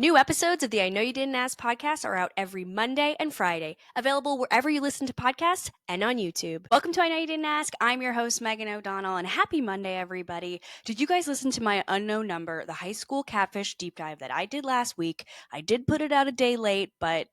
New episodes of the I Know You Didn't Ask podcast are out every Monday and Friday, available wherever you listen to podcasts and on YouTube. Welcome to I Know You Didn't Ask. I'm your host, Megan O'Donnell, and happy Monday, everybody. Did you guys listen to my Unknown Number, the high school catfish deep dive that I did last week? I did put it out a day late, but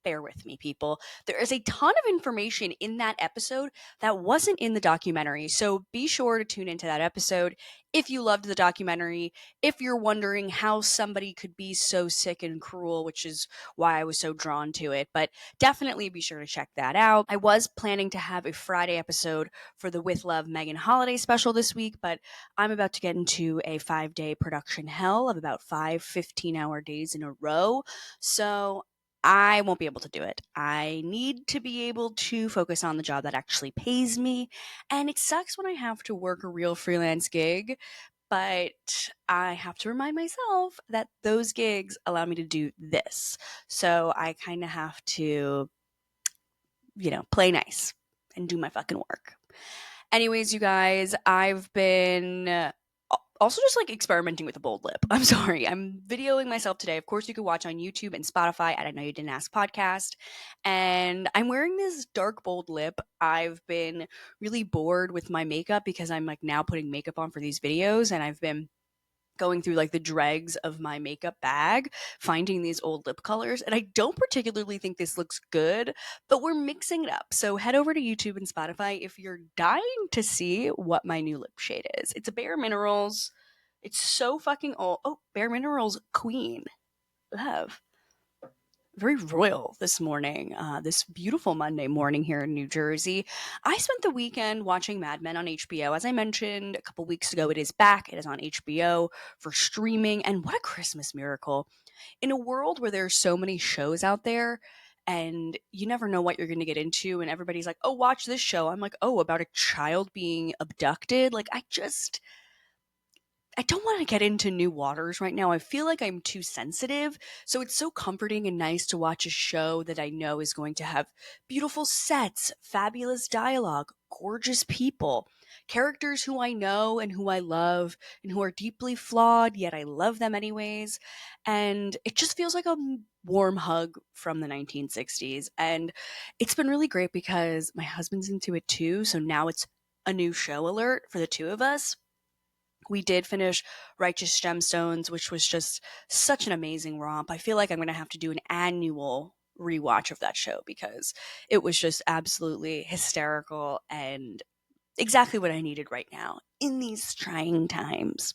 bear with me, people. There is a ton of information in that episode that wasn't in the documentary, so be sure to tune into that episode if you loved the documentary, if you're wondering how somebody could be so sick and cruel, which is why I was so drawn to it. But definitely be sure to check that out. I was planning to have a Friday episode for the With Love Megan holiday special this week, but I'm about to get into a 5-day production hell of about 5 15-hour days in a row. So I won't be able to do it. I need to be able to focus on the job that actually pays me. And it sucks when I have to work a real freelance gig, but I have to remind myself that those gigs allow me to do this. So I kind of have to, play nice and do my fucking work. Anyways, you guys, I've been also just like experimenting with a bold lip. I'm sorry. I'm videoing myself today. Of course, you can watch on YouTube and Spotify at I Know You Didn't Ask podcast. And I'm wearing this dark bold lip. I've been really bored with my makeup because I'm like now putting makeup on for these videos, and I've been going through like the dregs of my makeup bag, finding these old lip colors. And I don't particularly think this looks good, but we're mixing it up. So head over to YouTube and Spotify if you're dying to see what my new lip shade is. It's a Bare Minerals. It's so fucking old. Oh, Bare Minerals Queen. Love. Very royal this morning, this beautiful Monday morning here in New Jersey. I spent the weekend watching Mad Men on HBO. As I mentioned a couple weeks ago, it is back. It is on HBO for streaming. And what a Christmas miracle. In a world where there's so many shows out there and you never know what you're going to get into, and everybody's like, oh, watch this show. I'm like, oh, about a child being abducted. Like, I don't want to get into new waters right now. I feel like I'm too sensitive. So it's so comforting and nice to watch a show that I know is going to have beautiful sets, fabulous dialogue, gorgeous people, characters who I know and who I love and who are deeply flawed, yet I love them anyways. And it just feels like a warm hug from the 1960s. And it's been really great because my husband's into it too. So now it's a new show alert for the two of us. We did finish Righteous Gemstones, which was just such an amazing romp. I feel like I'm going to have to do an annual rewatch of that show because it was just absolutely hysterical and exactly what I needed right now in these trying times.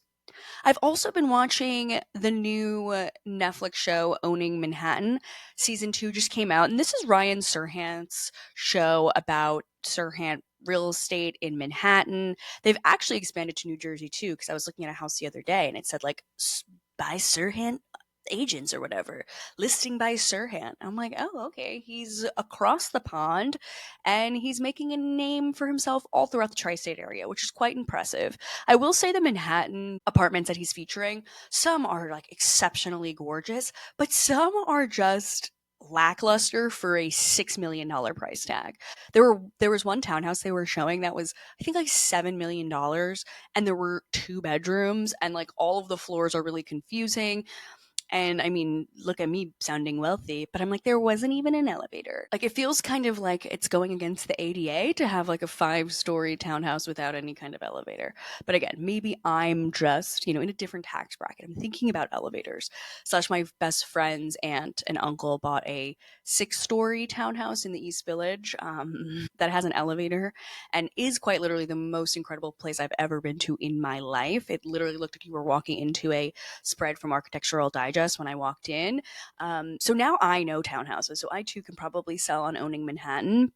I've also been watching the new Netflix show Owning Manhattan. Season 2 just came out, and this is Ryan Serhant's show about Serhant real estate in Manhattan. They've actually expanded to New Jersey too, because I was looking at a house the other day and it said like by Serhant agents or whatever, listing by Serhant. I'm like, oh, okay. He's across the pond and he's making a name for himself all throughout the tri-state area, which is quite impressive. I will say the Manhattan apartments that he's featuring, some are like exceptionally gorgeous, but some are just lackluster for a $6 million price tag. There was one townhouse they were showing that was I think like $7 million, and there were 2 bedrooms, and like all of the floors are really confusing. And I mean, look at me sounding wealthy, but I'm like, there wasn't even an elevator. Like, it feels kind of like it's going against the ADA to have like a 5-story townhouse without any kind of elevator. But again, maybe I'm just, in a different tax bracket. I'm thinking about elevators. Such my best friend's aunt and uncle bought a 6-story townhouse in the East Village that has an elevator and is quite literally the most incredible place I've ever been to in my life. It literally looked like you were walking into a spread from Architectural Digest when I walked in. So now I know townhouses, so I too can probably sell on Owning Manhattan.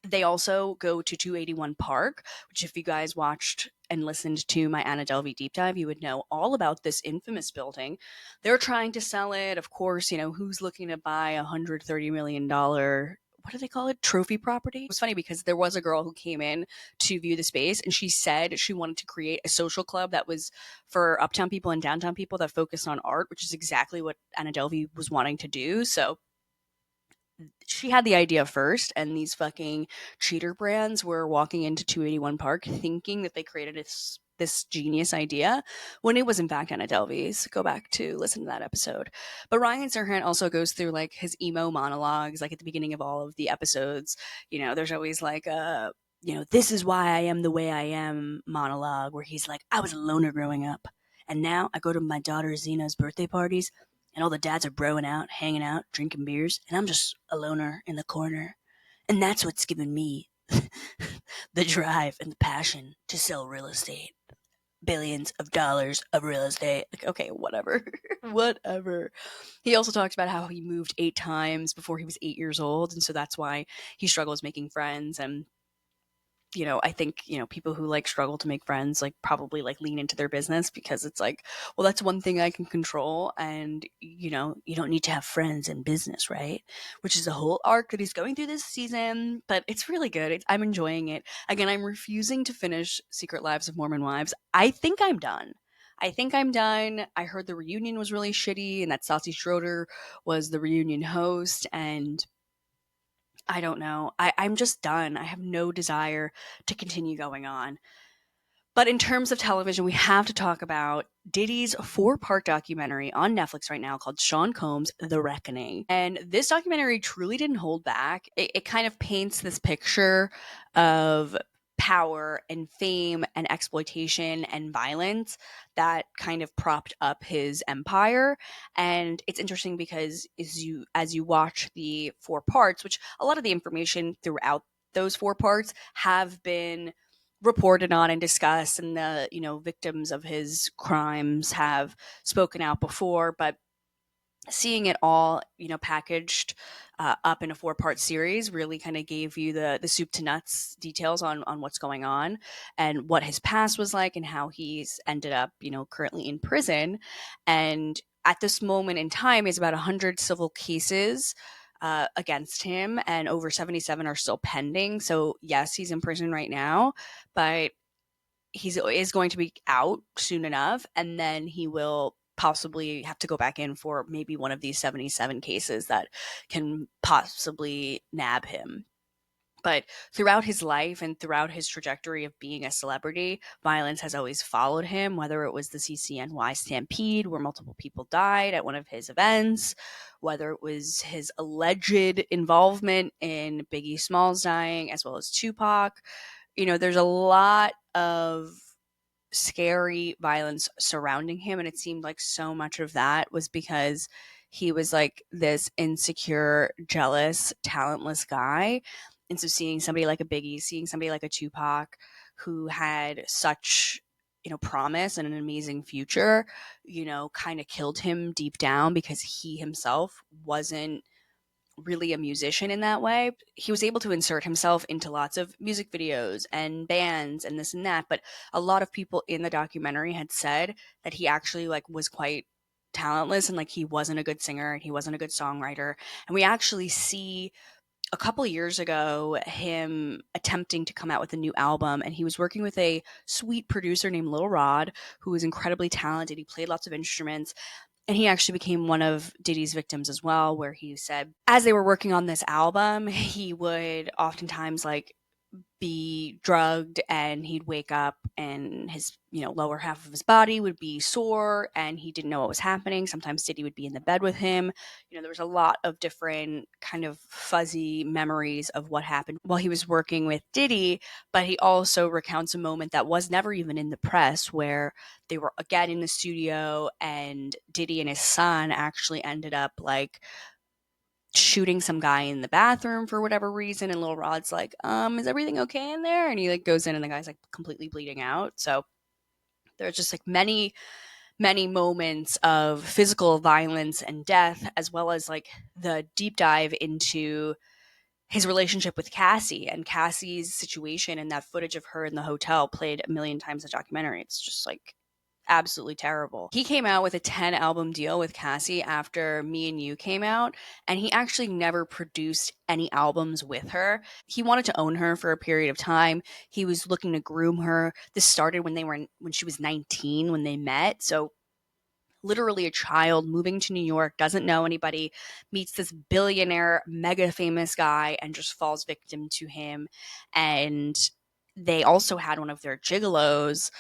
They also go to 281 Park, which if you guys watched and listened to my Anna Delvey deep dive, you would know all about this infamous building. They're trying to sell it. Of course, who's looking to buy a $130 million what do they call it? Trophy property. It was funny because there was a girl who came in to view the space and she said she wanted to create a social club that was for uptown people and downtown people that focused on art, which is exactly what Anna Delvey was wanting to do. So she had the idea first, and these fucking cheater brands were walking into 281 Park thinking that they created this genius idea when it was in fact Anna Delvey's. Go back to listen to that episode. But Ryan Serhant also goes through like his emo monologues, like at the beginning of all of the episodes. There's always like this is why I am the way I am monologue where he's like, I was a loner growing up. And now I go to my daughter Zena's birthday parties and all the dads are broing out, hanging out, drinking beers, and I'm just a loner in the corner. And that's what's given me the drive and the passion to sell real estate. Billions of dollars of real estate. Like, okay, whatever. Whatever. He also talks about how he moved 8 times before he was 8 years old. And so that's why he struggles making friends. And I think, people who like struggle to make friends like probably like lean into their business because it's like, well, that's one thing I can control. And, you don't need to have friends in business, right? Which is a whole arc that he's going through this season, but it's really good. I'm enjoying it. Again, I'm refusing to finish Secret Lives of Mormon Wives. I think I'm done. I heard the reunion was really shitty and that Saucy Schroeder was the reunion host. And I don't know. I'm just done. I have no desire to continue going on. But in terms of television, we have to talk about Diddy's 4-part documentary on Netflix right now called Sean Combs: The Reckoning. And this documentary truly didn't hold back. It kind of paints this picture of power and fame and exploitation and violence that kind of propped up his empire. And it's interesting because as you watch the 4 parts, which a lot of the information throughout those 4 parts have been reported on and discussed, and the victims of his crimes have spoken out before, but seeing it all packaged up in a 4-part series really kind of gave you the soup to nuts details on what's going on and what his past was like and how he's ended up currently in prison. And at this moment in time, is about 100 civil cases against him, and over 77 are still pending. So yes, he's in prison right now, but is going to be out soon enough, and then he will possibly have to go back in for maybe one of these 77 cases that can possibly nab him. But throughout his life and throughout his trajectory of being a celebrity, violence has always followed him, whether it was the CCNY Stampede, where multiple people died at one of his events, whether it was his alleged involvement in Biggie Smalls dying, as well as Tupac. There's a lot of scary violence surrounding him, and it seemed like so much of that was because he was like this insecure, jealous, talentless guy. And so seeing somebody like a Biggie, seeing somebody like a Tupac who had such promise and an amazing future, kind of killed him deep down because he himself wasn't really a musician in that way. He was able to insert himself into lots of music videos and bands and this and that, but a lot of people in the documentary had said that he actually like was quite talentless and like he wasn't a good singer and he wasn't a good songwriter. And we actually see a couple years ago him attempting to come out with a new album, and he was working with a sweet producer named Lil Rod, who was incredibly talented. He played lots of instruments, and he actually became one of Diddy's victims as well, where he said as they were working on this album, he would oftentimes like be drugged and he'd wake up and his lower half of his body would be sore and he didn't know what was happening. Sometimes Diddy would be in the bed with him. There was a lot of different kind of fuzzy memories of what happened while he was working with Diddy, but he also recounts a moment that was never even in the press where they were again in the studio and Diddy and his son actually ended up like shooting some guy in the bathroom for whatever reason, and Lil Rod's like, is everything okay in there? And he like goes in and the guy's like completely bleeding out. So there's just like many moments of physical violence and death, as well as like the deep dive into his relationship with Cassie and Cassie's situation, and that footage of her in the hotel played a million times in the documentary. It's just like absolutely terrible. He came out with a 10-album deal with Cassie after Me and You came out, and he actually never produced any albums with her. He wanted to own her for a period of time. He was looking to groom her. This started when she was 19 when they met. So literally a child moving to New York, doesn't know anybody, meets this billionaire, mega famous guy and just falls victim to him. And they also had one of their gigolos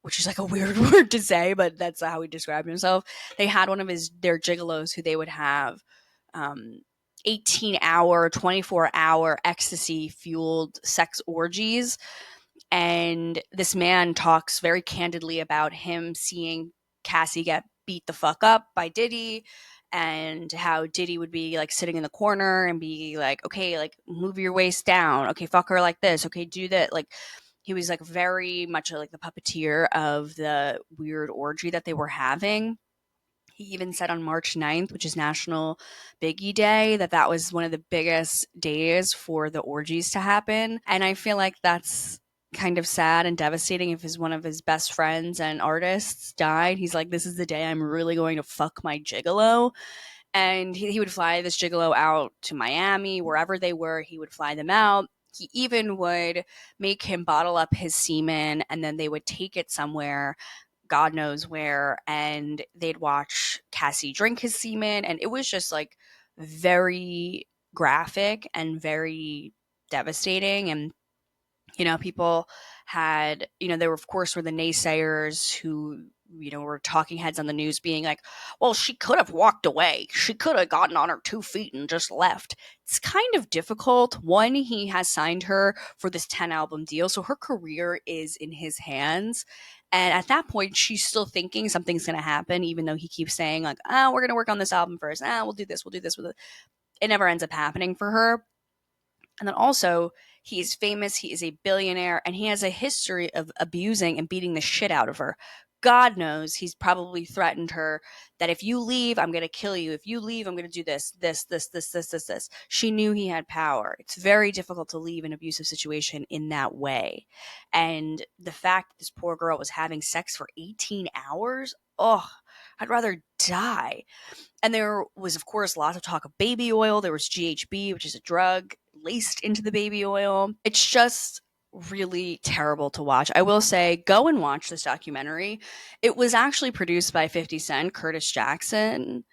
which is like a weird word to say, but that's how he described himself. They had one of their gigolos who they would have um, 18-hour, 24-hour ecstasy fueled sex orgies. And this man talks very candidly about him seeing Cassie get beat the fuck up by Diddy, and how Diddy would be like sitting in the corner and be like, okay, like move your waist down. Okay, fuck her like this. Okay, do that. Like he was like very much like the puppeteer of the weird orgy that they were having. He even said on March 9th, which is National Biggie Day, that that was one of the biggest days for the orgies to happen. And I feel like that's kind of sad and devastating if one of his best friends and artists died. He's like, this is the day I'm really going to fuck my gigolo. And he would fly this gigolo out to Miami, wherever they were, he would fly them out. He even would make him bottle up his semen and then they would take it somewhere, God knows where, and they'd watch Cassie drink his semen. And it was just like very graphic and very devastating. And people had, there were, of course, were the naysayers who, were talking heads on the news being like, well, she could have walked away. She could have gotten on her 2 feet and just left. It's kind of difficult. One, he has signed her for this 10-album deal, so her career is in his hands. And at that point, she's still thinking something's going to happen, even though he keeps saying, like, we're going to work on this album first. We'll do this. We'll do this. It never ends up happening for her. And then also, he is famous, he is a billionaire, and he has a history of abusing and beating the shit out of her. God knows he's probably threatened her that if you leave, I'm going to kill you. If you leave, I'm going to do this, this, this, this, this, this, this. She knew he had power. It's very difficult to leave an abusive situation in that way. And the fact that this poor girl was having sex for 18 hours, I'd rather die. And there was, of course, lots of talk of baby oil. There was GHB, which is a drug laced into the baby oil. It's just really terrible to watch. I will say, go and watch this documentary. It was actually produced by 50 Cent, Curtis Jackson,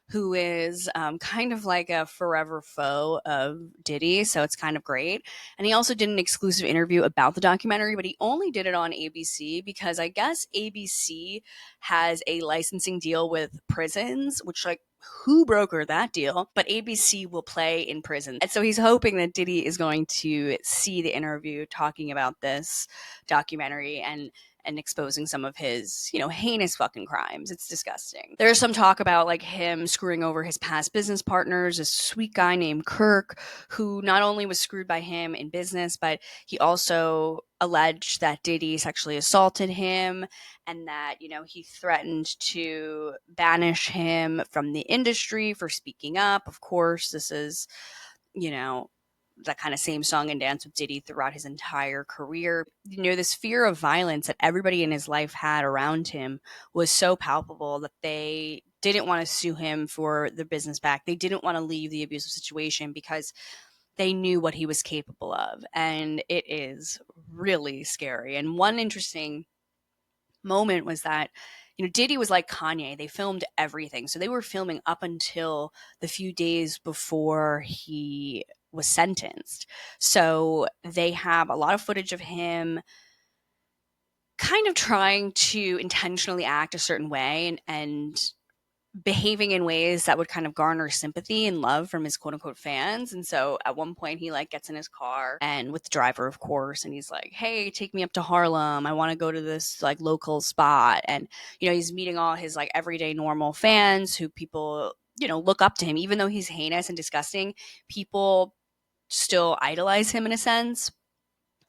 who is kind of like a forever foe of Diddy. So it's kind of great. And he also did an exclusive interview about the documentary, but he only did it on ABC because I guess ABC has a licensing deal with prisons, which, like, who brokered that deal? But ABC will play in prison. And so he's hoping that Diddy is going to see the interview talking about this documentary and exposing some of his, heinous fucking crimes. It's disgusting. There's some talk about like him screwing over his past business partners, a sweet guy named Kirk, who not only was screwed by him in business, but he also alleged that Diddy sexually assaulted him and that, he threatened to banish him from the industry for speaking up. Of course, this is, that kind of same song and dance with Diddy throughout his entire career. This fear of violence that everybody in his life had around him was so palpable that they didn't want to sue him for the business back. They didn't want to leave the abusive situation because they knew what he was capable of. And it is really scary. And one interesting moment was that Diddy was like Kanye. They filmed everything. So they were filming up until the few days before he was sentenced. So they have a lot of footage of him kind of trying to intentionally act a certain way and behaving in ways that would kind of garner sympathy and love from his quote unquote fans. And so at one point he like gets in his car and with the driver, of course, and he's like, hey, take me up to Harlem. I want to go to this like local spot. And, he's meeting all his like everyday normal fans who people, look up to him, even though he's heinous and disgusting. People still idolize him in a sense.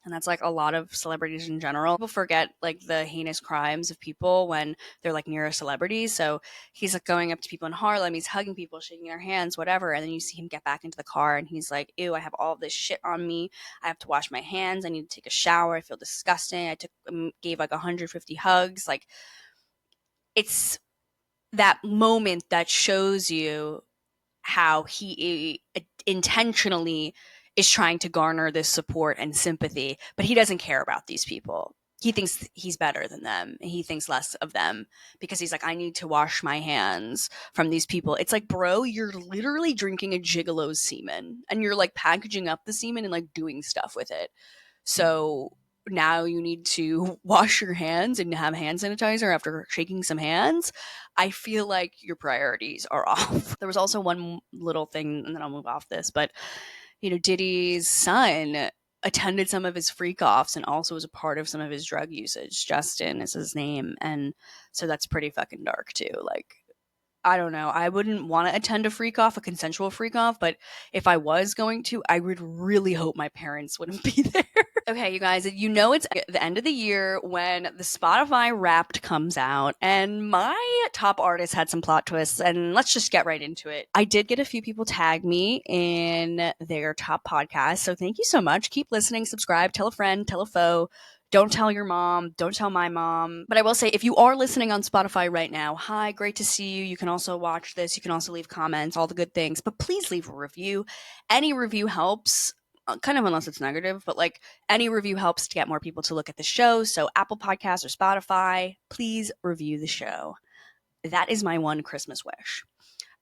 And that's like a lot of celebrities in general. People forget like the heinous crimes of people when they're like near a celebrity. So he's like going up to people in Harlem, he's hugging people, shaking their hands, whatever. And then you see him get back into the car and he's like, ew, I have all this shit on me. I have to wash my hands. I need to take a shower. I feel disgusting. Gave like 150 hugs. Like, it's that moment that shows you how he intentionally is trying to garner this support and sympathy, but he doesn't care about these people. He thinks he's better than them. He thinks less of them because he's like, I need to wash my hands from these people. It's like, bro, you're literally drinking a gigolo's semen and you're like packaging up the semen and like doing stuff with it. So now you need to wash your hands and have hand sanitizer after shaking some hands, I feel like your priorities are off. There was also one little thing, and then I'll move off this, but Diddy's son attended some of his freak offs and also was a part of some of his drug usage. Justin is his name. And so that's pretty fucking dark too. Like, I don't know. I wouldn't want to attend a freak off, a consensual freak off, but if I was going to, I would really hope my parents wouldn't be there. Okay, you guys, it's the end of the year when the Spotify Wrapped comes out, and my top artist had some plot twists, and let's just get right into it. I did get a few people tag me in their top podcast, so thank you so much. Keep listening, subscribe, tell a friend, tell a foe. Don't tell your mom. Don't tell my mom. But I will say, if you are listening on Spotify right now, hi, great to see you. You can also watch this. You can also leave comments, all the good things. But please leave a review. Any review helps, kind of unless it's negative, but like any review helps to get more people to look at the show. So Apple Podcasts or Spotify, please review the show. That is my one Christmas wish.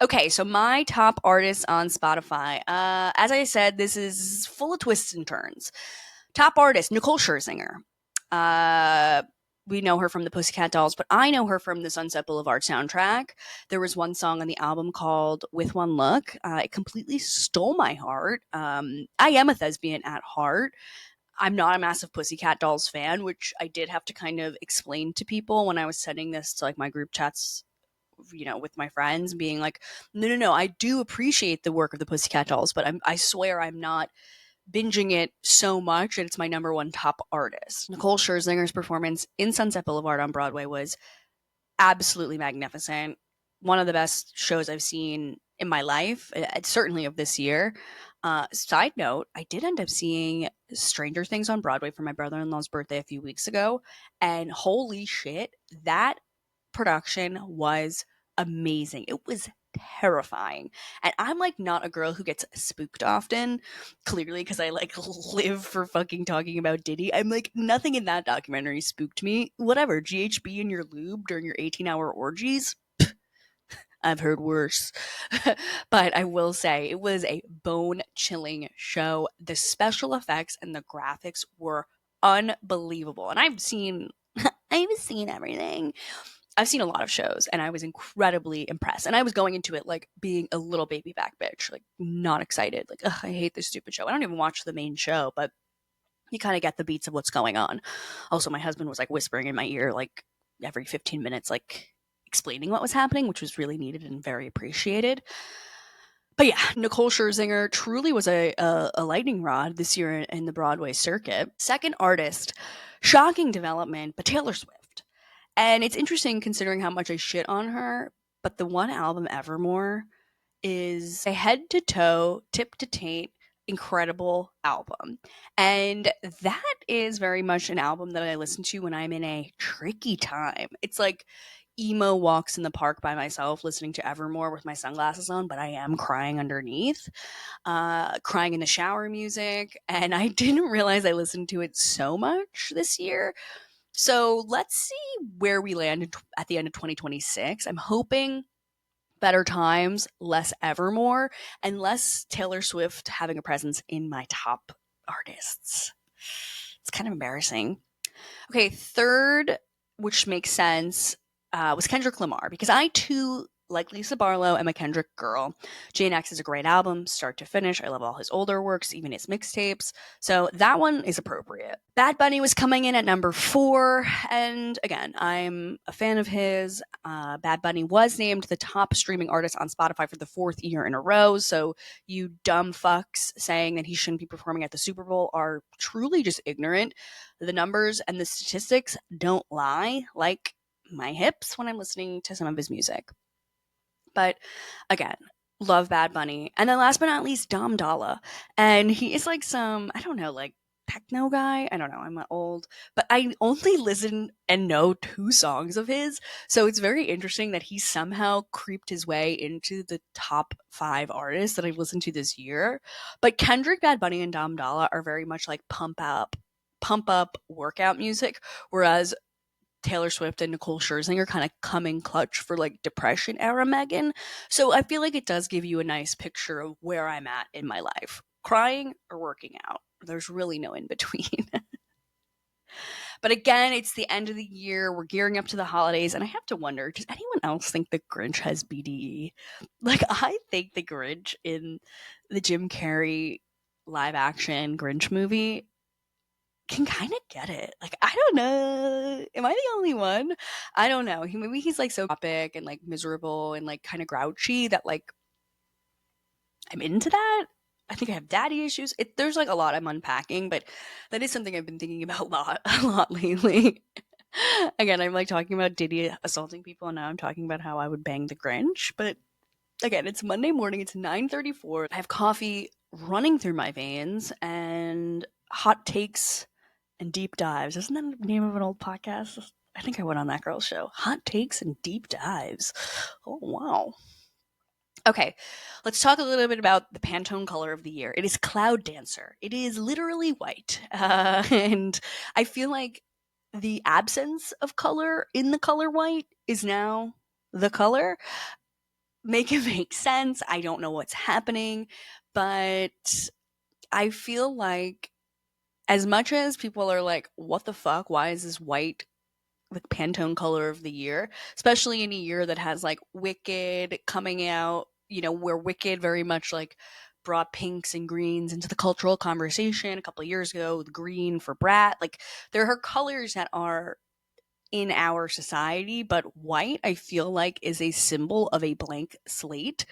Okay, so my top artists on Spotify. As I said, this is full of twists and turns. Top artist, Nicole Scherzinger. We know her from the Pussycat Dolls, but I know her from the Sunset Boulevard soundtrack. There was one song on the album called With One Look. It completely stole my heart. I am a thespian at heart. I'm not a massive Pussycat Dolls fan, which I did have to kind of explain to people when I was sending this to like my group chats, with my friends, being like, no, I do appreciate the work of the Pussycat Dolls, but I swear I'm not binging it so much that it's my number one top artist. Nicole Scherzinger's performance in Sunset Boulevard on Broadway was absolutely magnificent. One of the best shows I've seen in my life, certainly of this year. Side note, I did end up seeing Stranger Things on Broadway for my brother-in-law's birthday a few weeks ago, and holy shit, that production was amazing. It was terrifying. And I'm like not a girl who gets spooked often, clearly, because I like live for fucking talking about Diddy. I'm like, nothing in that documentary spooked me. Whatever, GHB in your lube during your 18-hour orgies. I've heard worse. But I will say it was a bone-chilling show. The special effects and the graphics were unbelievable. And I've seen everything. I've seen a lot of shows and I was incredibly impressed. And I was going into it like being a little baby back bitch, like not excited. Like, ugh, I hate this stupid show. I don't even watch the main show, but you kind of get the beats of what's going on. Also, my husband was like whispering in my ear like every 15 minutes, like explaining what was happening, which was really needed and very appreciated. But yeah, Nicole Scherzinger truly was a lightning rod this year in the Broadway circuit. Second artist, shocking development, but Taylor Swift. And it's interesting considering how much I shit on her, but the one album, Evermore, is a head to toe, tip to taint, incredible album. And that is very much an album that I listen to when I'm in a tricky time. It's like emo walks in the park by myself listening to Evermore with my sunglasses on, but I am crying underneath, crying in the shower music. And I didn't realize I listened to it so much this year. So let's see where we land at the end of 2026. I'm hoping better times, less Evermore, and less Taylor Swift having a presence in my top artists. It's kind of embarrassing. Okay, third, which makes sense, was Kendrick Lamar, because I too, like Lisa Barlow, am a Kendrick girl. Jane X is a great album, start to finish. I love all his older works, even his mixtapes. So that one is appropriate. Bad Bunny was coming in at number 4. And again, I'm a fan of his. Bad Bunny was named the top streaming artist on Spotify for the 4th year in a row. So you dumb fucks saying that he shouldn't be performing at the Super Bowl are truly just ignorant. The numbers and the statistics don't lie, like my hips when I'm listening to some of his music. But again, love Bad Bunny. And then last but not least, Dom Dalla. And he is like some, I don't know, like techno guy. I don't know, I'm old. But I only listen and know 2 songs of his. So it's very interesting that he somehow creeped his way into the top 5 artists that I've listened to this year. But Kendrick, Bad Bunny, and Dom Dalla are very much like pump up workout music. Whereas Taylor Swift and Nicole Scherzinger kind of come in clutch for like depression era Megan. So I feel like it does give you a nice picture of where I'm at in my life. Crying or working out. There's really no in between. But again, it's the end of the year. We're gearing up to the holidays. And I have to wonder, does anyone else think the Grinch has BDE? Like, I think the Grinch in the Jim Carrey live action Grinch movie can kind of get it. Like, I don't know. Am I the only one? I don't know. Maybe he's like so topic and like miserable and like kind of grouchy that like I'm into that. I think I have daddy issues. There's like a lot I'm unpacking, but that is something I've been thinking about a lot lately. Again, I'm like talking about Diddy assaulting people, and now I'm talking about how I would bang the Grinch. But again, it's Monday morning. It's 9:34. I have coffee running through my veins and hot takes and deep dives. Isn't that the name of an old podcast? I think I went on that girl's show. Hot takes and deep dives. Oh wow. Okay, let's talk a little bit about the Pantone color of the year. It is Cloud Dancer. It is literally white. And I feel like the absence of color in the color white is now the color. Make it make sense. I don't know what's happening, but I feel like as much as people are like, what the fuck? Why is this white the Pantone color of the year, especially in a year that has like Wicked coming out, where Wicked very much like brought pinks and greens into the cultural conversation a couple of years ago, with green for Brat. Like there are colors that are in our society, but white, I feel like, is a symbol of a blank slate,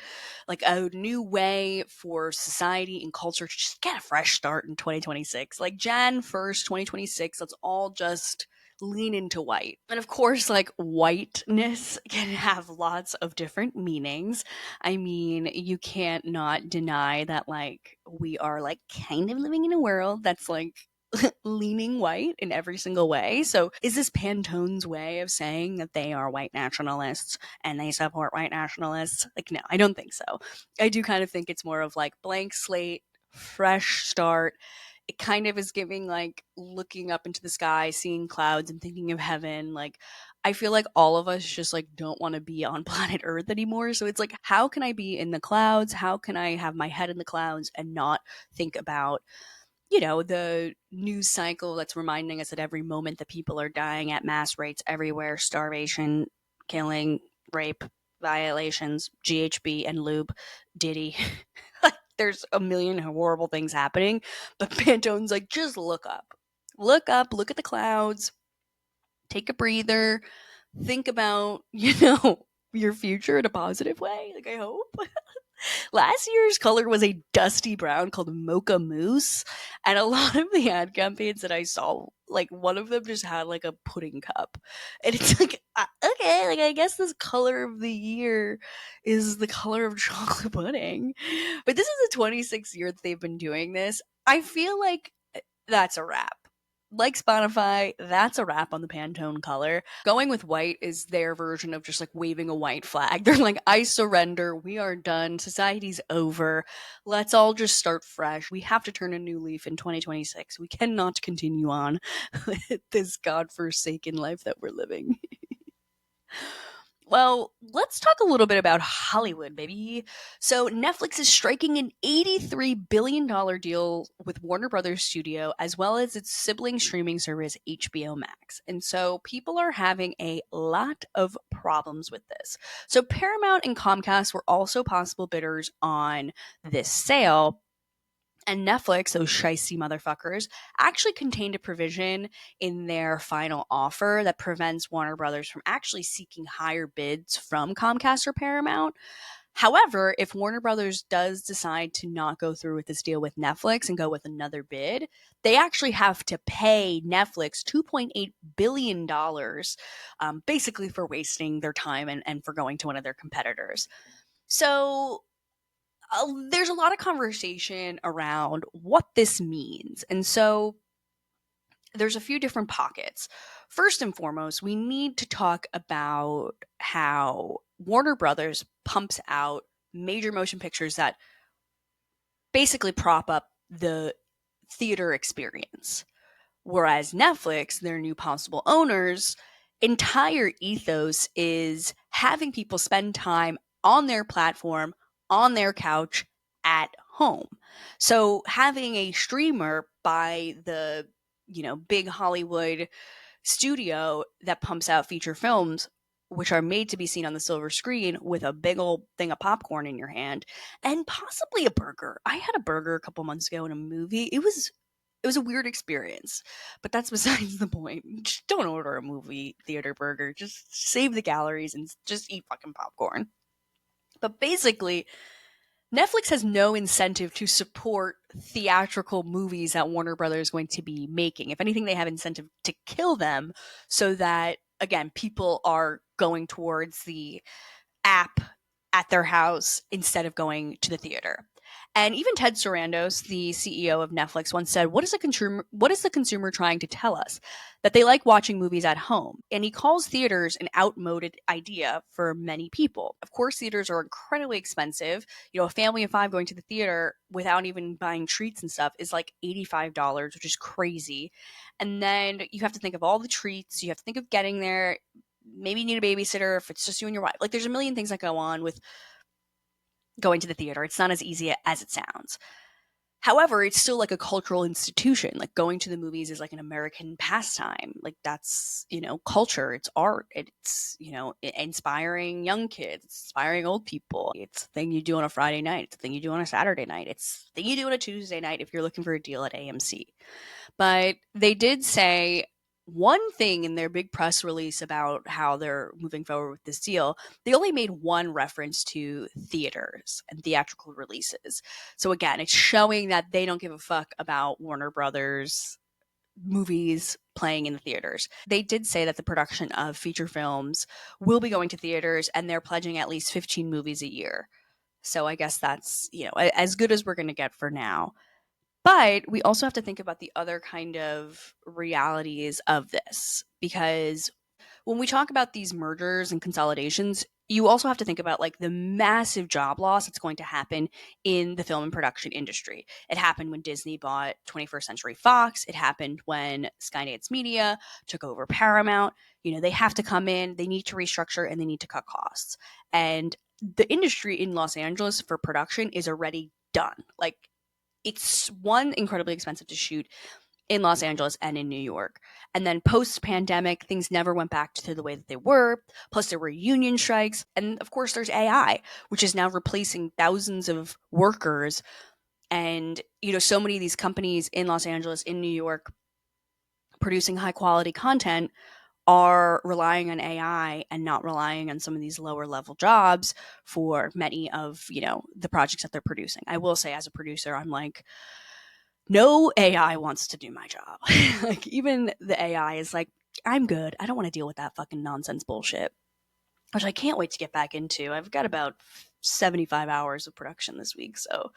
like a new way for society and culture to just get a fresh start in 2026. Like Jan 1st, 2026, let's all just lean into white. And of course, like whiteness can have lots of different meanings. I mean, you can't not deny that like we are like kind of living in a world that's like leaning white in every single way. So is this Pantone's way of saying that they are white nationalists and they support white nationalists? Like, no, I don't think so. I do kind of think it's more of like blank slate, fresh start. It kind of is giving like looking up into the sky, seeing clouds and thinking of heaven. Like, I feel like all of us just like don't want to be on planet Earth anymore. So it's like, how can I be in the clouds? How can I have my head in the clouds and not think about the news cycle that's reminding us at every moment that people are dying at mass rates everywhere, starvation, killing, rape, violations, GHB and lube, Diddy. Like, there's a million horrible things happening, but Pantone's like, just look up. Look up, look at the clouds, take a breather, think about, your future in a positive way. Like, I hope. Last year's color was a dusty brown called Mocha Mousse, and a lot of the ad campaigns that I saw, like one of them just had like a pudding cup, and it's like, okay, like I guess this color of the year is the color of chocolate pudding, but this is the 26th year that they've been doing this. I feel like that's a wrap. Like Spotify, that's a wrap on the Pantone color. Going with white is their version of just like waving a white flag. They're like, I surrender. We are done. Society's over. Let's all just start fresh. We have to turn a new leaf in 2026. We cannot continue on with this godforsaken life that we're living. Well, let's talk a little bit about Hollywood, baby. So, Netflix is striking an $83 billion deal with WarnerBrothers Studio, as well as its sibling streaming service, HBO Max. And so, people are having a lot of problems with this. So, Paramount and Comcast were also possible bidders on this sale. And Netflix, those shicey motherfuckers, actually contained a provision in their final offer that prevents Warner Brothers from actually seeking higher bids from Comcast or Paramount. However, if Warner Brothers does decide to not go through with this deal with Netflix and go with another bid, they actually have to pay Netflix $2.8 billion, basically for wasting their time and for going to one of their competitors. So there's a lot of conversation around what this means. And so there's a few different pockets. First and foremost, we need to talk about how Warner Brothers pumps out major motion pictures that basically prop up the theater experience. Whereas Netflix, their new possible owners, entire ethos is having people spend time on their platform, on their couch, at home. So having a streamer buy the big Hollywood studio that pumps out feature films which are made to be seen on the silver screen with a big old thing of popcorn in your hand and possibly a burger. I had a burger a couple months ago in a movie. It was a weird experience, but that's besides the point. Just don't order a movie theater burger. Just save the calories and just eat fucking popcorn. But basically, Netflix has no incentive to support theatrical movies that Warner Brothers is going to be making. If anything, they have incentive to kill them so that, again, people are going towards the app at their house instead of going to the theater. And even Ted Sarandos, the CEO of Netflix, once said, what is the consumer trying to tell us? That they like watching movies at home. And he calls theaters an outmoded idea for many people. Of course, theaters are incredibly expensive. A family of 5 going to the theater without even buying treats and stuff is like $85, which is crazy. And then you have to think of all the treats. You have to think of getting there. Maybe you need a babysitter if it's just you and your wife. Like, there's a million things that go on with going to the theater. It's not as easy as it sounds. However, it's still like a cultural institution. Like, going to the movies is like an American pastime. Like, that's, culture, it's art, it's, inspiring young kids, it's inspiring old people. It's a thing you do on a Friday night, it's a thing you do on a Saturday night, it's a thing you do on a Tuesday night if you're looking for a deal at AMC. But they did say one thing in their big press release about how they're moving forward with this deal. They only made one reference to theaters and theatrical releases. So again, it's showing that they don't give a fuck about Warner Brothers movies playing in the theaters. They did say that the production of feature films will be going to theaters, and they're pledging at least 15 movies a year. So I guess that's, as good as we're going to get for now. But we also have to think about the other kind of realities of this, because when we talk about these mergers and consolidations, you also have to think about like the massive job loss that's going to happen in the film and production industry. It happened when Disney bought 21st Century Fox. It happened when Skydance Media took over Paramount. They have to come in, they need to restructure, and they need to cut costs. And the industry in Los Angeles for production is already done. Like, it's one, incredibly expensive to shoot in Los Angeles and in New York. And then post-pandemic, things never went back to the way that they were. Plus, there were union strikes. And of course, there's AI, which is now replacing thousands of workers. And, so many of these companies in Los Angeles, in New York, producing high-quality content are relying on AI and not relying on some of these lower level jobs for many of, the projects that they're producing. I will say, as a producer, I'm like, no AI wants to do my job. Like, even the AI is like, I'm good. I don't want to deal with that fucking nonsense bullshit, which I can't wait to get back into. I've got about 75 hours of production this week. So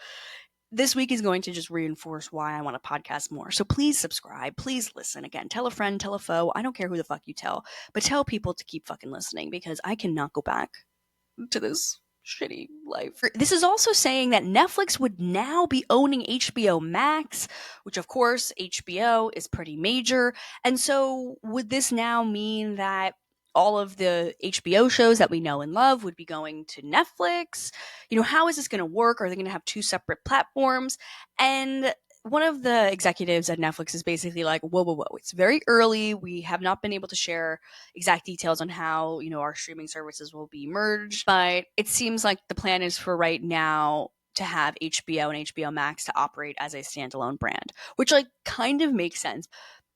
this week is going to just reinforce why I want to podcast more. So please subscribe. Please listen. Again, tell a friend, tell a foe. I don't care who the fuck you tell, but tell people to keep fucking listening, because I cannot go back to this shitty life. This is also saying that Netflix would now be owning HBO Max, which of course HBO is pretty major. And so would this now mean that all of the HBO shows that we know and love would be going to Netflix? How is this going to work? Are they going to have 2 separate platforms? And one of the executives at Netflix is basically like, whoa, whoa, whoa. It's very early. We have not been able to share exact details on how, our streaming services will be merged. But it seems like the plan is for right now to have HBO and HBO Max to operate as a standalone brand, which like kind of makes sense.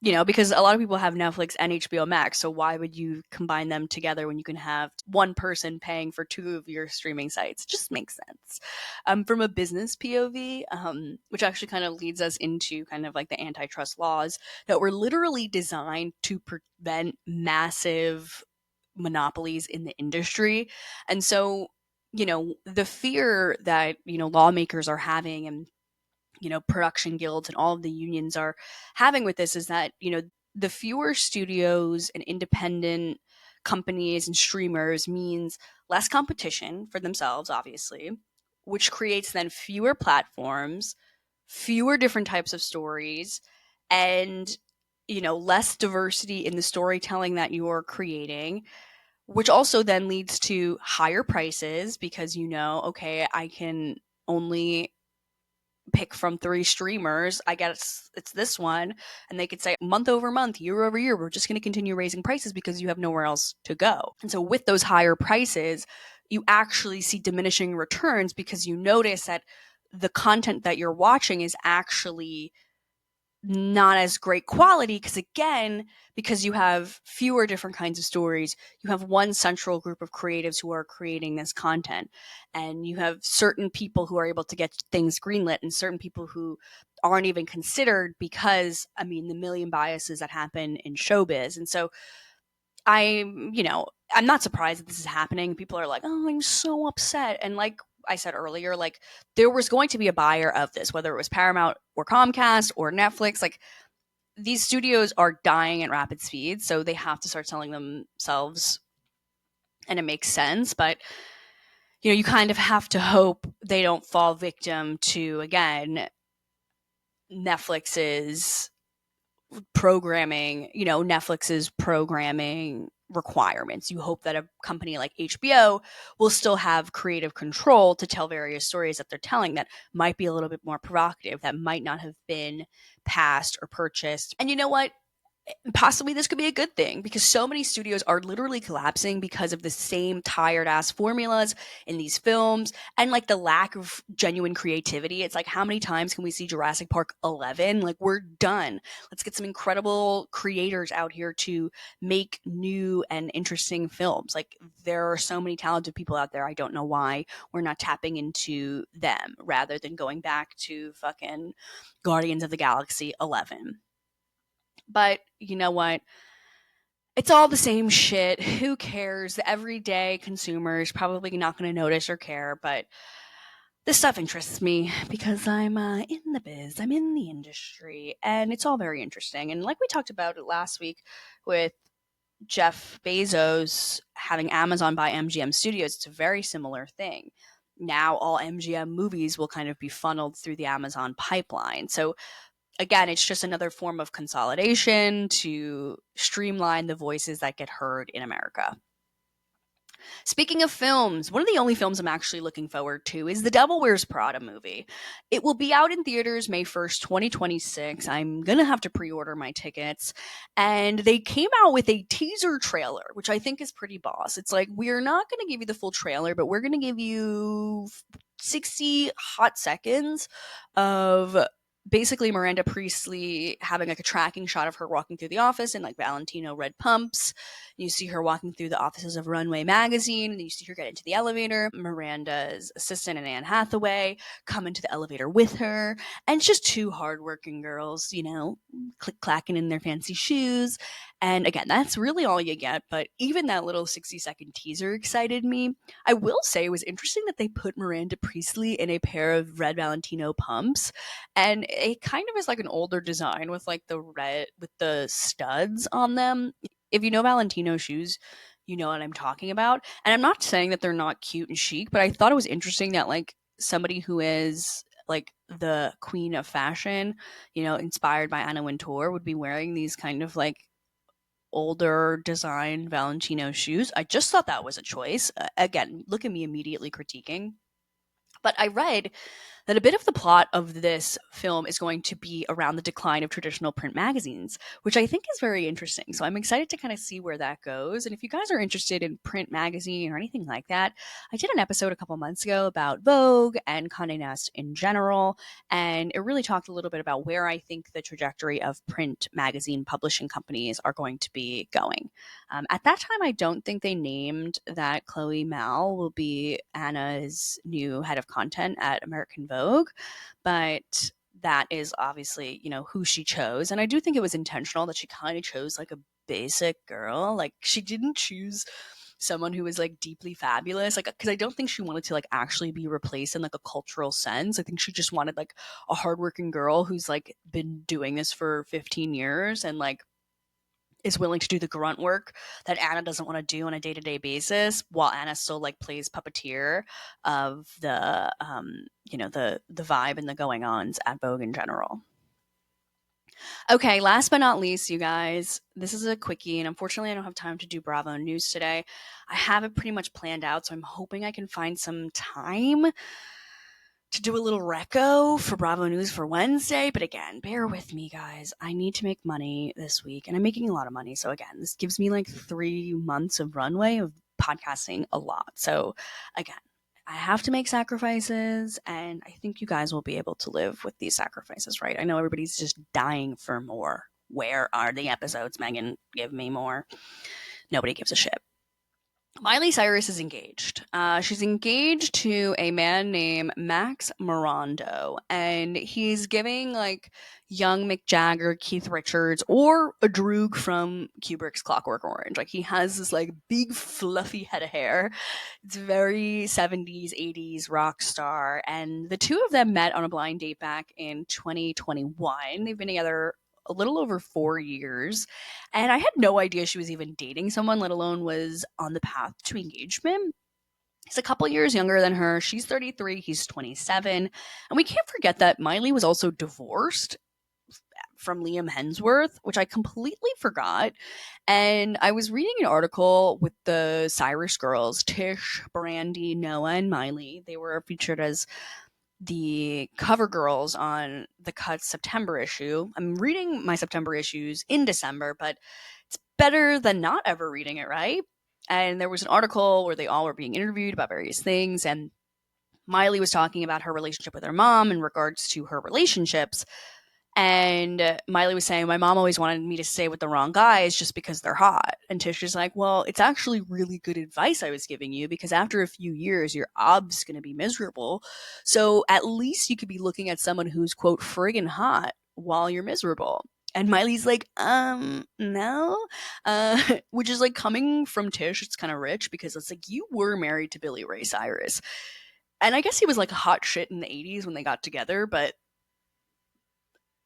Because a lot of people have Netflix and HBO Max, so why would you combine them together when you can have one person paying for 2 of your streaming sites? It just makes sense. From a business POV, which actually kind of leads us into kind of like the antitrust laws that were literally designed to prevent massive monopolies in the industry. And so, the fear that, lawmakers are having, and production guilds and all of the unions are having with this, is that, the fewer studios and independent companies and streamers means less competition for themselves, obviously, which creates then fewer platforms, fewer different types of stories, and, less diversity in the storytelling that you're creating, which also then leads to higher prices because, okay, I can only pick from 3 streamers, I guess it's this one, and they could say month over month, year over year, we're just going to continue raising prices because you have nowhere else to go. And so with those higher prices, you actually see diminishing returns because you notice that the content that you're watching is actually not as great quality because you have fewer different kinds of stories. You have one central group of creatives who are creating this content, and you have certain people who are able to get things greenlit and certain people who aren't even considered because, I mean, the million biases that happen in showbiz. And so I'm not surprised that this is happening. People are like, oh, I'm so upset. And like I said earlier, like there was going to be a buyer of this, whether it was Paramount or Comcast or Netflix. Like these studios are dying at rapid speed, so they have to start selling themselves, and it makes sense. But you kind of have to hope they don't fall victim to, again, Netflix's Netflix's programming requirements. You hope that a company like HBO will still have creative control to tell various stories that they're telling that might be a little bit more provocative, that might not have been passed or purchased. And you know what? Possibly this could be a good thing because so many studios are literally collapsing because of the same tired ass formulas in these films and like the lack of genuine creativity. It's like, how many times can we see Jurassic Park 11? Like, we're done. Let's get some incredible creators out here to make new and interesting films. Like, there are so many talented people out there. I don't know why we're not tapping into them rather than going back to fucking Guardians of the Galaxy 11. But you know what? It's all the same shit. Who cares? The everyday consumer is probably not going to notice or care, but this stuff interests me because I'm in the biz. I'm in the industry, and it's all very interesting. And like we talked about it last week with Jeff Bezos having Amazon buy MGM Studios, it's a very similar thing. Now all MGM movies will kind of be funneled through the Amazon pipeline. So again, it's just another form of consolidation to streamline the voices that get heard in America. Speaking of films, one of the only films I'm actually looking forward to is the Devil Wears Prada movie. It will be out in theaters May 1st, 2026. I'm going to have to pre-order my tickets. And they came out with a teaser trailer, which I think is pretty boss. It's like, we're not going to give you the full trailer, but we're going to give you 60 hot seconds of basically Miranda Priestly having like a tracking shot of her walking through the office in like Valentino red pumps. You see her walking through the offices of Runway magazine, and you see her get into the elevator. Miranda's assistant and Anne Hathaway come into the elevator with her, and it's just two hardworking girls, click-clacking in their fancy shoes. And again, that's really all you get, but even that little 60-second teaser excited me. I will say it was interesting that they put Miranda Priestly in a pair of red Valentino pumps, and it kind of is like an older design with like the red with the studs on them. If you know Valentino shoes, you know what I'm talking about. And I'm not saying that they're not cute and chic, but I thought it was interesting that like somebody who is like the queen of fashion, inspired by Anna Wintour, would be wearing these kind of like older design Valentino shoes. I just thought that was a choice. Again, look at me immediately critiquing. But I read that a bit of the plot of this film is going to be around the decline of traditional print magazines, which I think is very interesting. So I'm excited to kind of see where that goes. And if you guys are interested in print magazine or anything like that, I did an episode a couple months ago about Vogue and Condé Nast in general. And it really talked a little bit about where I think the trajectory of print magazine publishing companies are going to be going. At that time, I don't think they named that Chloe Mal will be Anna's new head of content at American Vogue, but that is obviously, who she chose. And I do think it was intentional that she kind of chose like a basic girl. Like, she didn't choose someone who was like deeply fabulous, like, because I don't think she wanted to like actually be replaced in like a cultural sense. I think she just wanted like a hardworking girl who's like been doing this for 15 years and like is willing to do the grunt work that Anna doesn't want to do on a day-to-day basis, while Anna still like plays puppeteer of the the vibe and the going ons at Vogue in general. Okay, last but not least, you guys, this is a quickie, and unfortunately I don't have time to do Bravo News today. I have it pretty much planned out, so I'm hoping I can find some time to do a little reco for Bravo News for Wednesday. But again, bear with me, guys. I need to make money this week, and I'm making a lot of money. So again, this gives me like 3 months of runway of podcasting a lot. So again, I have to make sacrifices, and I think you guys will be able to live with these sacrifices, right? I know everybody's just dying for more. Where are the episodes, Megan? Give me more. Nobody gives a shit. Miley Cyrus is engaged. She's engaged to a man named Max Morando, and he's giving like young Mick Jagger, Keith Richards, or a Droog from Kubrick's Clockwork Orange. Like he has this like big fluffy head of hair. It's very 70s, 80s rock star, and the two of them met on a blind date back in 2021. They've been together a little over 4 years. And I had no idea she was even dating someone, let alone was on the path to engagement. He's a couple years younger than her. She's 33, he's 27. And we can't forget that Miley was also divorced from Liam Hemsworth, which I completely forgot. And I was reading an article with the Cyrus girls, Tish, Brandy, Noah, and Miley. They were featured as the cover girls on the Cut September issue. I'm reading my September issues in December, but it's better than not ever reading it, right? And there was an article where they all were being interviewed about various things, and Miley was talking about her relationship with her mom in regards to her relationships. And Miley was saying, my mom always wanted me to stay with the wrong guys just because they're hot. And Tisha's like, well, it's actually really good advice I was giving you because after a few years, your ob's going to be miserable. So at least you could be looking at someone who's, quote, friggin' hot while you're miserable. And Miley's like, no. Which is like coming from Tish, it's kind of rich because it's like you were married to Billy Ray Cyrus. And I guess he was like hot shit in the 80s when they got together, but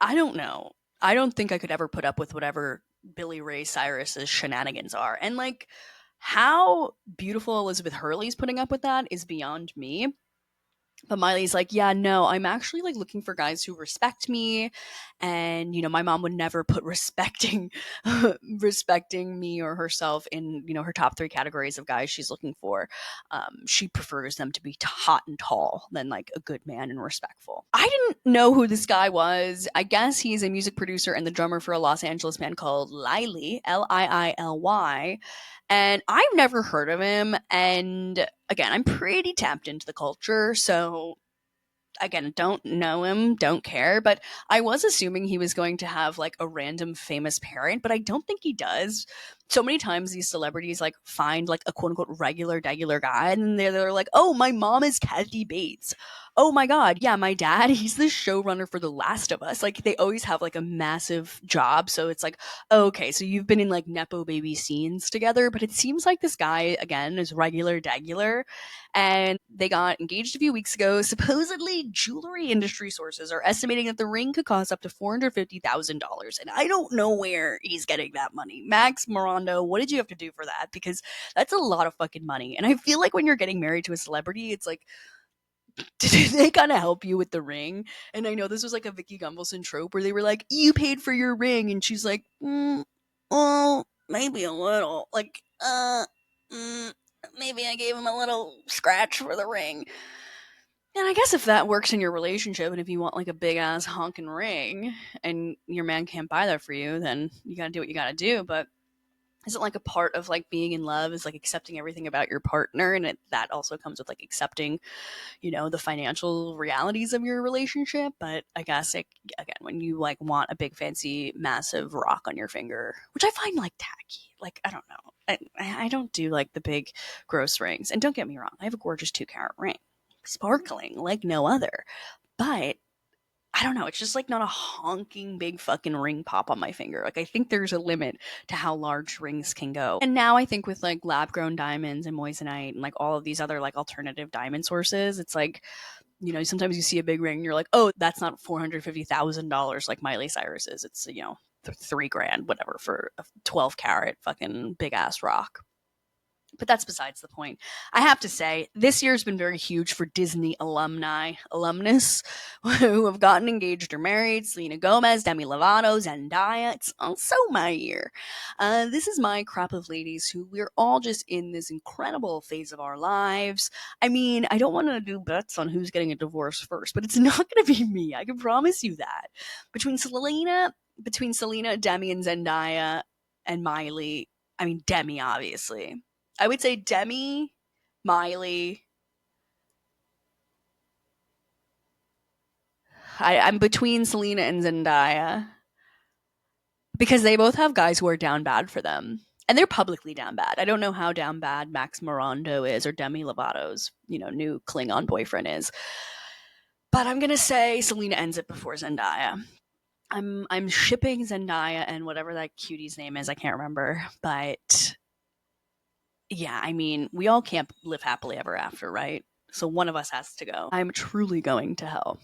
I don't know. I don't think I could ever put up with whatever Billy Ray Cyrus's shenanigans are. And like how beautiful Elizabeth Hurley's putting up with that is beyond me. But Miley's like, yeah, no, I'm actually like looking for guys who respect me. And, my mom would never put respecting respecting me or herself in, her top three categories of guys she's looking for. She prefers them to be hot and tall than like a good man and respectful. I didn't know who this guy was. I guess he's a music producer and the drummer for a Los Angeles band called Lily, Lily. And I've never heard of him. And again, I'm pretty tapped into the culture. So again, don't know him, don't care, but I was assuming he was going to have like a random famous parent, but I don't think he does. So many times these celebrities like find like a quote unquote regular guy and they're like, oh, my mom is Kathy Bates. Oh my God. Yeah, my dad, he's the showrunner for The Last of Us. Like they always have like a massive job. So it's like, oh, okay, so you've been in like Nepo baby scenes together, but it seems like this guy again is regular. And they got engaged a few weeks ago. Supposedly, jewelry industry sources are estimating that the ring could cost up to $450,000. And I don't know where he's getting that money. Max Morando, what did you have to do for that? Because that's a lot of fucking money. And I feel like when you're getting married to a celebrity, it's like, did they kind of help you with the ring? And I know this was like a Vicky Gunvalson trope where they were like, you paid for your ring. And she's like, well, maybe a little. Like, maybe I gave him a little scratch for the ring. And I guess if that works in your relationship and if you want like a big ass honking ring and your man can't buy that for you, then you gotta do what you gotta do. But isn't like a part of like being in love is like accepting everything about your partner, and that also comes with like accepting the financial realities of your relationship. But I guess like again, when you like want a big fancy massive rock on your finger, which I find like tacky, like I don't know, I don't do like the big gross rings. And don't get me wrong, I have a gorgeous 2 carat ring, sparkling like no other, but I don't know. It's just like not a honking big fucking ring pop on my finger. Like I think there's a limit to how large rings can go. And now I think with like lab grown diamonds and moissanite and like all of these other like alternative diamond sources, it's like, sometimes you see a big ring and you're like, oh, that's not $450,000 like Miley Cyrus is. It's, $3,000, whatever, for a 12 carat fucking big ass rock. But that's besides the point. I have to say, this year's been very huge for Disney alumnus who have gotten engaged or married. Selena Gomez, Demi Lovato, Zendaya. It's also my year. This is my crop of ladies who we're all just in this incredible phase of our lives. I mean, I don't want to do bets on who's getting a divorce first, but it's not going to be me. I can promise you that. Between Selena, Demi, and Zendaya, and Miley, I mean, Demi, obviously. I would say Demi, Miley. I'm between Selena and Zendaya because they both have guys who are down bad for them. And they're publicly down bad. I don't know how down bad Max Morando is or Demi Lovato's, new Klingon boyfriend is. But I'm gonna say Selena ends it before Zendaya. I'm shipping Zendaya and whatever that cutie's name is, I can't remember. But yeah, I mean, we all can't live happily ever after, right? So one of us has to go. I'm truly going to hell.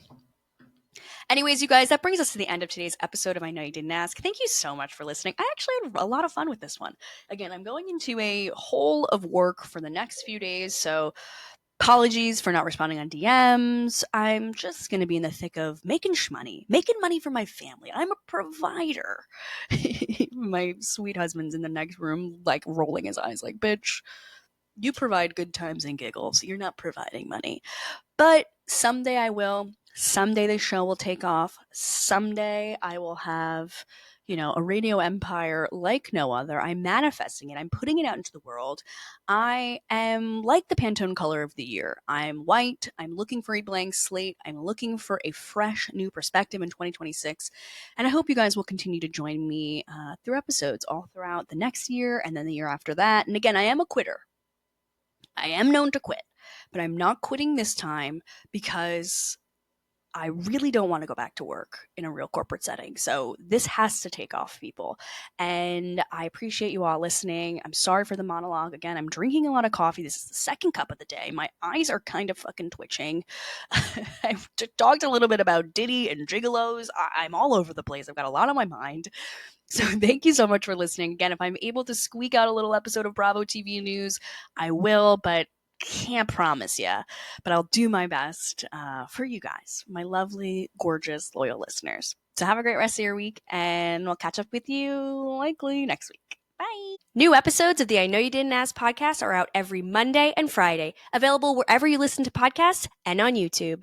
Anyways, you guys, that brings us to the end of today's episode of I Know You Didn't Ask. Thank you so much for listening. I actually had a lot of fun with this one. Again, I'm going into a hole of work for the next few days, so apologies for not responding on DMs. I'm just going to be in the thick of making money for my family. I'm a provider. My sweet husband's in the next room, like rolling his eyes like, bitch, you provide good times and giggles. You're not providing money. But someday I will. Someday the show will take off. Someday I will have, a radio empire like no other. I'm manifesting it. I'm putting it out into the world. I am like the Pantone color of the year. I'm white. I'm looking for a blank slate. I'm looking for a fresh new perspective in 2026. And I hope you guys will continue to join me through episodes all throughout the next year and then the year after that. And again, I am a quitter. I am known to quit, but I'm not quitting this time because I really don't want to go back to work in a real corporate setting. So this has to take off, people. And I appreciate you all listening. I'm sorry for the monologue. Again, I'm drinking a lot of coffee. This is the second cup of the day. My eyes are kind of fucking twitching. I've talked a little bit about Diddy and gigolos. I'm all over the place. I've got a lot on my mind. So thank you so much for listening. Again, if I'm able to squeak out a little episode of Bravo TV News, I will, but can't promise you. But I'll do my best for you guys, my lovely, gorgeous, loyal listeners. So have a great rest of your week, and we'll catch up with you likely next week. Bye. New episodes of the I Know You Didn't Ask podcast are out every Monday and Friday, available wherever you listen to podcasts and on YouTube.